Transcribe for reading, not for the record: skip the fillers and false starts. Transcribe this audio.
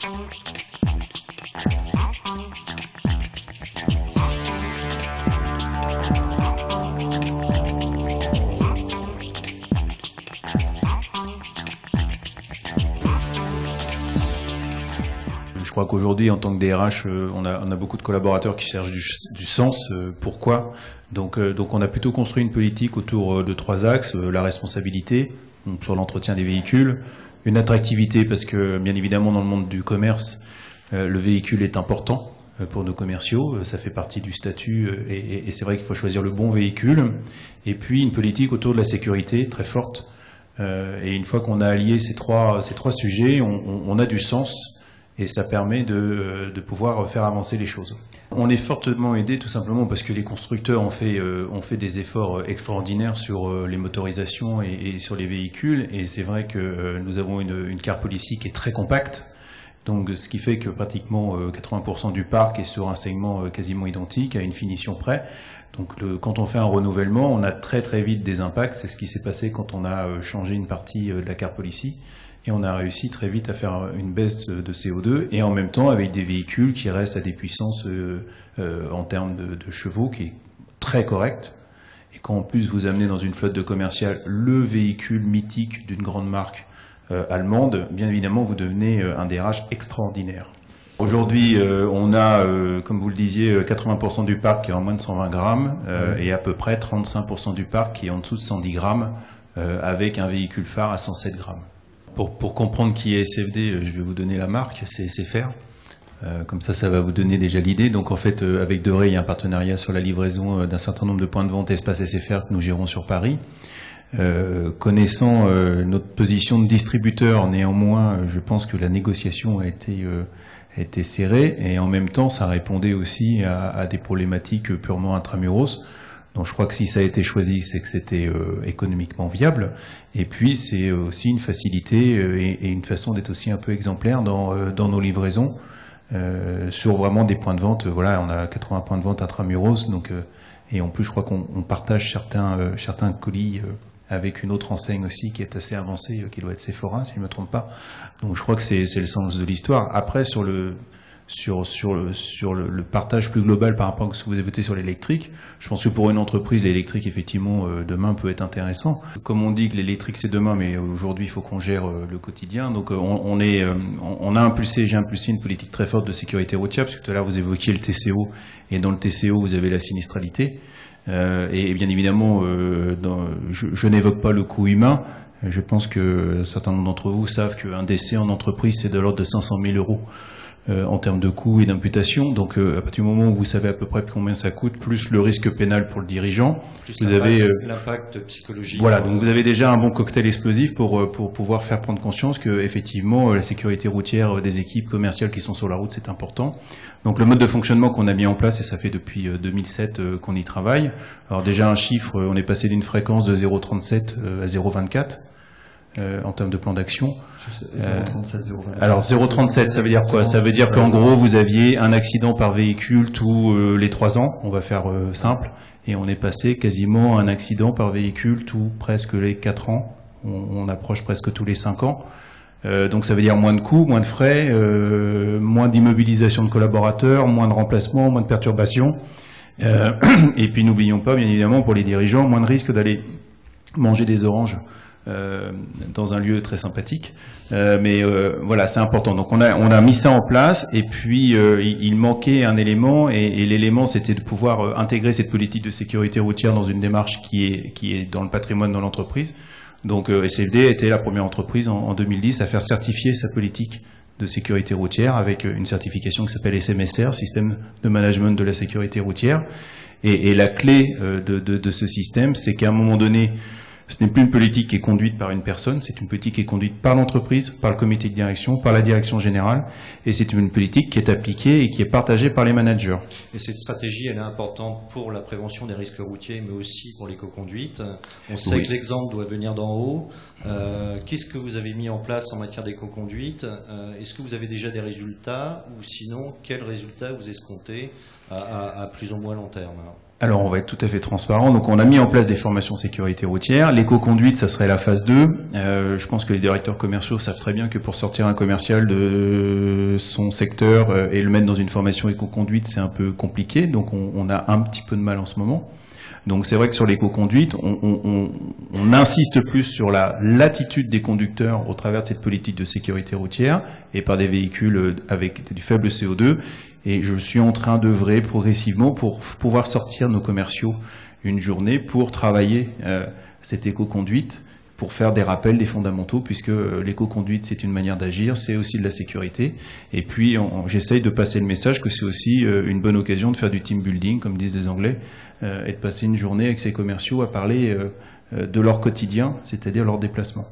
Je crois qu'aujourd'hui, en tant que DRH, on a beaucoup de collaborateurs qui cherchent du sens. Pourquoi ? Donc on a plutôt construit une politique autour de 3 axes. La responsabilité, donc sur l'entretien des véhicules. Une attractivité, parce que, bien évidemment, dans le monde du commerce, le véhicule est important pour nos commerciaux. Ça fait partie du statut et c'est vrai qu'il faut choisir le bon véhicule. Et puis, une politique autour de la sécurité très forte. Et une fois qu'on a allié ces trois sujets, on a du sens. Et ça permet de pouvoir faire avancer les choses. On est fortement aidé tout simplement parce que les constructeurs ont fait des efforts extraordinaires sur les motorisations et sur les véhicules. Et c'est vrai que nous avons une car policy qui est très compacte. Donc, ce qui fait que pratiquement 80% du parc est sur un segment quasiment identique, à une finition près. Donc, quand on fait un renouvellement, on a très très vite des impacts. C'est ce qui s'est passé quand on a changé une partie de la car policy. Et on a réussi très vite à faire une baisse de CO2 et en même temps avec des véhicules qui restent à des puissances en termes de chevaux qui est très correct. Et quand en plus vous amenez dans une flotte de commercial le véhicule mythique d'une grande marque allemande, bien évidemment vous devenez un DRH extraordinaire. Aujourd'hui, on a, comme vous le disiez, 80% du parc qui est en moins de 120 grammes et à peu près 35% du parc qui est en dessous de 110 grammes avec un véhicule phare à 107 grammes. Pour comprendre qui est SFD, je vais vous donner la marque, c'est SFR. Comme ça va vous donner déjà l'idée. Donc en fait, avec Doré, il y a un partenariat sur la livraison d'un certain nombre de points de vente espace SFR que nous gérons sur Paris. Connaissant notre position de distributeur, néanmoins, je pense que la négociation a été serrée et en même temps, ça répondait aussi à des problématiques purement intramuros. Donc je crois que si ça a été choisi, c'est que c'était économiquement viable. Et puis c'est aussi une facilité et une façon d'être aussi un peu exemplaire dans nos livraisons sur vraiment des points de vente. Voilà, on a 80 points de vente intramuros. Donc et en plus, je crois qu'on partage certains colis avec une autre enseigne aussi qui est assez avancée, qui doit être Sephora, si je ne me trompe pas. Donc je crois que c'est le sens de l'histoire. Après, sur le partage plus global par rapport à ce que vous évoquez sur l'électrique, je pense que pour une entreprise, l'électrique, effectivement, demain peut être intéressant. Comme on dit que l'électrique c'est demain, mais aujourd'hui il faut qu'on gère le quotidien. Donc j'ai impulsé une politique très forte de sécurité routière, parce que tout à l'heure vous évoquiez le TCO, et dans le TCO vous avez la sinistralité. Et bien évidemment, je n'évoque pas le coût humain. Je pense que un certain nombre d'entre vous savent qu'un décès en entreprise c'est de l'ordre de 500 000 € en termes de coûts et d'imputation. Donc à partir du moment où vous savez à peu près combien ça coûte, plus le risque pénal pour le dirigeant, plus vous avez l'impact psychologique. Voilà, donc vous avez déjà un bon cocktail explosif pour pouvoir faire prendre conscience que effectivement la sécurité routière des équipes commerciales qui sont sur la route, c'est important. Donc le mode de fonctionnement qu'on a mis en place, et ça fait depuis 2007 qu'on y travaille. Alors déjà un chiffre, on est passé d'une fréquence de 0,37 à 0,24. En termes de plan d'action. 0,37, 0,24. Alors 0,37, ça veut dire quoi? Ça veut dire qu'en gros, vous aviez un accident par véhicule tous les 3 ans, on va faire simple, et on est passé quasiment à un accident par véhicule presque les 4 ans, on approche presque tous les 5 ans. Donc ça veut dire moins de coûts, moins de frais, moins d'immobilisation de collaborateurs, moins de remplacements, moins de perturbations. Et puis n'oublions pas, bien évidemment, pour les dirigeants, moins de risques d'aller manger des oranges dans un lieu très sympathique, mais voilà, c'est important. Donc on a mis ça en place, et puis il manquait un élément, et l'élément c'était de pouvoir intégrer cette politique de sécurité routière dans une démarche qui est dans le patrimoine de l'entreprise. Donc SFD a été la première entreprise en 2010 à faire certifier sa politique de sécurité routière avec une certification qui s'appelle SMSR, Système de Management de la Sécurité Routière. Et la clé de ce système, c'est qu'à un moment donné, ce n'est plus une politique qui est conduite par une personne, c'est une politique qui est conduite par l'entreprise, par le comité de direction, par la direction générale, et c'est une politique qui est appliquée et qui est partagée par les managers. Et cette stratégie, elle est importante pour la prévention des risques routiers, mais aussi pour l'éco-conduite. On sait que l'exemple doit venir d'en haut. Qu'est-ce que vous avez mis en place en matière d'éco-conduite? Est-ce que vous avez déjà des résultats, ou sinon, quels résultats vous escomptez à plus ou moins long terme? Alors, on va être tout à fait transparent. Donc, on a mis en place des formations sécurité routière. L'éco-conduite, ça serait la phase 2. Je pense que les directeurs commerciaux savent très bien que pour sortir un commercial de son secteur et le mettre dans une formation éco-conduite, c'est un peu compliqué. Donc, on a un petit peu de mal en ce moment. Donc, c'est vrai que sur l'éco-conduite, on insiste plus sur la latitude des conducteurs au travers de cette politique de sécurité routière et par des véhicules avec du faible CO2. Et je suis en train d'œuvrer progressivement pour pouvoir sortir nos commerciaux une journée pour travailler cette éco-conduite, pour faire des rappels des fondamentaux, puisque l'éco-conduite, c'est une manière d'agir, c'est aussi de la sécurité. Et puis, j'essaye de passer le message que c'est aussi une bonne occasion de faire du team building, comme disent les Anglais, et de passer une journée avec ces commerciaux à parler de leur quotidien, c'est-à-dire leur déplacement.